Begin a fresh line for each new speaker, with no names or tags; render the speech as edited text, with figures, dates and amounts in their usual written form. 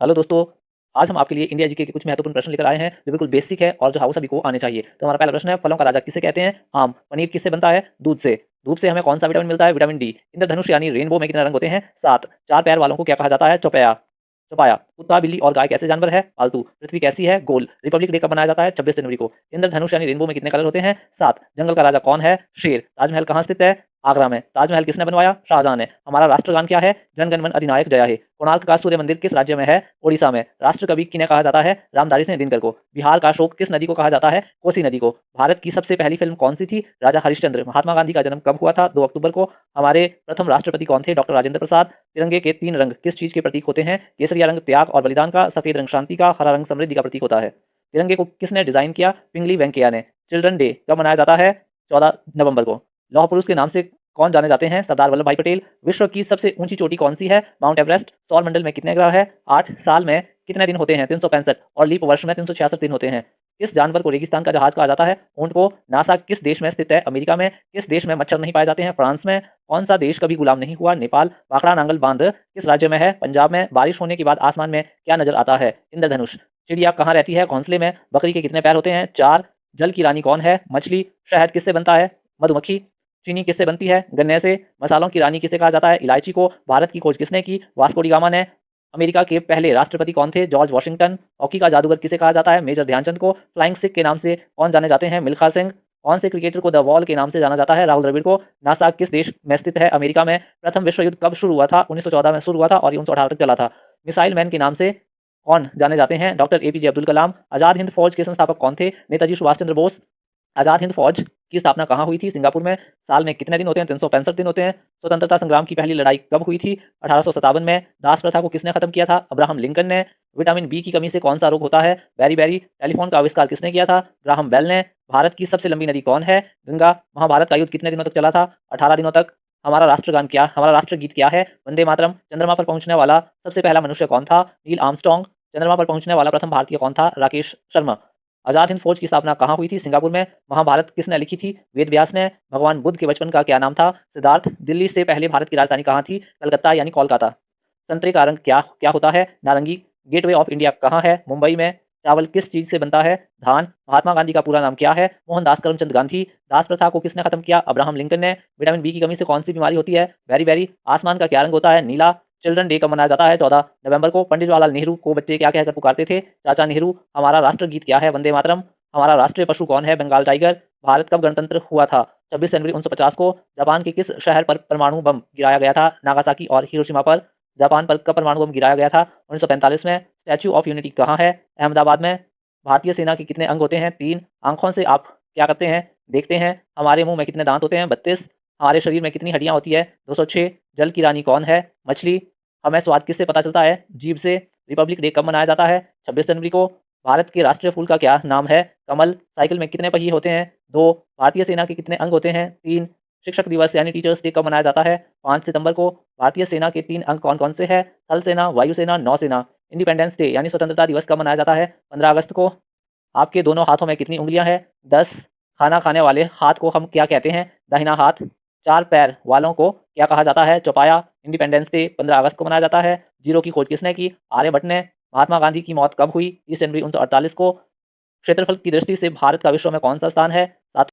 Hello दोस्तों, आज हम आपके लिए इंडिया जीके के कुछ महत्वपूर्ण प्रश्न लेकर आए हैं जो बिल्कुल बेसिक है और जो हाउ सभी को आने चाहिए। तो हमारा पहला प्रश्न है, फलों का राजा किसे कहते हैं? आम। पनीर किससे बनता है? दूध से। धूप से हमें कौन सा विटामिन मिलता है? Vitamin D. इंद्रधनुष यानी रेनबो में कितने रंग होते हैं? 7। चार पैर वालों को क्या कहा जाता है? चौपाया। चौपाया। कुत्ता, बिल्ली और गाय कैसे जानवर है? पालतू। पृथ्वी कैसी है? गोल। रिपब्लिक डे कब मनाया जाता है? 26 जनवरी को। इंद्रधनुष यानी रेनबो में कितने कलर होते हैं? 7। जंगल का राजा कौन है? शेर। ताजमहल कहाँ स्थित है? आगरा में। ताजमहल किसने बनवाया? शाहजहां ने। हमारा राष्ट्रगान क्या है? जन गण मन अधिनायक जय हे। कोणार्क का सूर्य मंदिर किस राज्य में है? ओडिशा में। राष्ट्र कवि किन्हें कहा जाता है? रामधारी सिंह दिनकर को। बिहार का शोक किस नदी को कहा जाता है? कोसी नदी को। भारत की सबसे पहली फिल्म कौन सी थी? राजा हरिश्चंद्र। महात्मा गांधी का जन्म कब हुआ था? 2 अक्टूबर को। हमारे प्रथम राष्ट्रपति कौन थे? डॉक्टर राजेंद्र प्रसाद। तिरंगे के 3 रंग किस चीज के प्रतीक होते हैं? केसरिया रंग त्याग और बलिदान का, सफेद रंग शांति का, हरा रंग समृद्धि का प्रतीक होता है। तिरंगे को किसने डिजाइन किया? पिंगली वेंकैया ने। चिल्ड्रन डे कब मनाया जाता है? 14 नवंबर को। लौह पुरुष के नाम से कौन जाने जाते हैं? सरदार वल्लभ भाई पटेल। विश्व की सबसे ऊंची चोटी कौन सी है? Mount Everest. सौर मंडल में कितने ग्रह है? 8। साल में कितने दिन होते हैं? 365। और लीप वर्ष में 366 दिन होते हैं। किस जानवर को रेगिस्तान का जहाज कहा जाता है? ऊंट को। नासा किस देश में स्थित है? अमेरिका में। किस देश में मच्छर नहीं पाए जाते हैं? फ्रांस में। कौन सा देश कभी गुलाम नहीं हुआ? नेपाल। भाखड़ा नांगल बांध किस राज्य में है? पंजाब में। बारिश होने के बाद आसमान में क्या नजर आता है? इंद्रधनुष। चिड़िया कहाँ रहती है? घोंसले में। बकरी के कितने पैर होते हैं? 4। जल की रानी कौन है? मछली। शहद किससे बनता है? मधुमक्खी। चीनी किससे बनती है? गन्ने से। मसालों की रानी किसे कहा जाता है? इलायची को। भारत की खोज किसने की? वास्को डी गामा ने। अमेरिका के पहले राष्ट्रपति कौन थे? George Washington. हॉकी का जादूगर किसे कहा जाता है? मेजर ध्यानचंद को। फ्लाइंग सिख के नाम से कौन जाने जाते हैं? मिल्खा सिंह। कौन से क्रिकेटर को द वॉल के नाम से जाना जाता है? राहुल द्रविड़ को। नासा किस देश में स्थित है? अमेरिका में। प्रथम विश्व युद्ध कब शुरू हुआ था? 1914 में शुरू हुआ था और ये 1918 तक चला था। मिसाइल मैन के नाम से कौन जाने जाते हैं? Doctor APJ Abdul Kalam. आजाद हिंद फौज के संस्थापक कौन थे? नेताजी सुभाष चंद्र बोस। आजाद हिंद फौज की स्थापना कहाँ हुई थी? सिंगापुर में। साल में कितने दिन होते हैं? 365 दिन होते हैं। स्वतंत्रता संग्राम की पहली लड़ाई कब हुई थी? 1857 में। दास प्रथा को किसने खत्म किया था? अब्राहम लिंकन ने। विटामिन बी की कमी से कौन सा रोग होता है? बेरी। टेलीफोन का आविष्कार किसने किया था? ग्राहम बेल ने। भारत की सबसे लंबी नदी कौन है? गंगा। महाभारत का युद्ध कितने दिनों तक चला था? 18 दिनों तक। हमारा राष्ट्रगीत क्या है? वंदे मातरम। चंद्रमा पर पहुंचने वाला सबसे पहला मनुष्य कौन था? Neil Armstrong. चंद्रमा पर पहुंचने वाला प्रथम भारतीय कौन था? राकेश शर्मा। आजाद हिंद फौज की स्थापना कहाँ हुई थी? सिंगापुर में। महाभारत किसने लिखी थी? वेद व्यास ने। भगवान बुद्ध के बचपन का क्या नाम था? सिद्धार्थ। दिल्ली से पहले भारत की राजधानी कहाँ थी? कलकत्ता यानी कोलकाता। संतरे का रंग क्या क्या होता है? नारंगी। गेटवे ऑफ इंडिया कहाँ है? मुंबई में। चावल किस चीज से बनता है? धान। महात्मा गांधी का पूरा नाम क्या है? मोहनदास करमचंद गांधी। दास प्रथा को किसने खत्म किया? अब्राहम लिंकन ने। विटामिन बी की कमी से कौन सी बीमारी होती है? बेरी। आसमान का क्या रंग होता है? नीला। चिल्ड्रन डे कब मनाया जाता है? 14 नवंबर को। पंडित जवाहरलाल नेहरू को बच्चे क्या कहकर पुकारते थे? चाचा नेहरू। हमारा राष्ट्रगीत क्या है? वंदे मातरम। हमारा राष्ट्रीय पशु कौन है? बंगाल टाइगर। भारत कब गणतंत्र हुआ था? 26 जनवरी 1950 को। जापान के किस शहर पर परमाणु बम गिराया गया था? नागासाकी और हिरोशिमा पर। जापान पर कब परमाणु बम गिराया गया था? 1945 में। स्टैच्यू ऑफ यूनिटी कहाँ है? अहमदाबाद में। भारतीय सेना के कितने अंग होते हैं? 3। आंखों से आप क्या करते हैं? देखते हैं। हमारे मुंह में कितने दांत होते हैं? 32। हमारे शरीर में कितनी हड्डियां होती है? 206। जल की रानी कौन है? मछली। हमें स्वाद किससे पता चलता है? जीभ से। रिपब्लिक डे कब मनाया जाता है? 26 जनवरी को। भारत के राष्ट्रीय फूल का क्या नाम है? कमल। साइकिल में कितने पहिए होते हैं? 2। भारतीय सेना के कितने अंग होते हैं? 3। शिक्षक दिवस यानी टीचर्स डे कब मनाया जाता है? 5 सितंबर को। भारतीय सेना के 3 अंग कौन कौन से हैं? थल सेना, वायुसेना, नौसेना। इंडिपेंडेंस डे यानी स्वतंत्रता दिवस कब मनाया जाता है? 15 अगस्त को। आपके दोनों हाथों में कितनी उंगलियां हैं? 10। खाना खाने वाले हाथ को हम क्या कहते हैं? दाहिना हाथ। 4 पैर वालों को क्या कहा जाता है? चौपाया। इंडिपेंडेंस डे 15 अगस्त को मनाया जाता है। जीरो की खोज किसने की? आर्यभट्ट ने। महात्मा गांधी की मौत कब हुई? 30 जनवरी 1948 को। क्षेत्रफल की दृष्टि से भारत का विश्व में कौन सा स्थान है?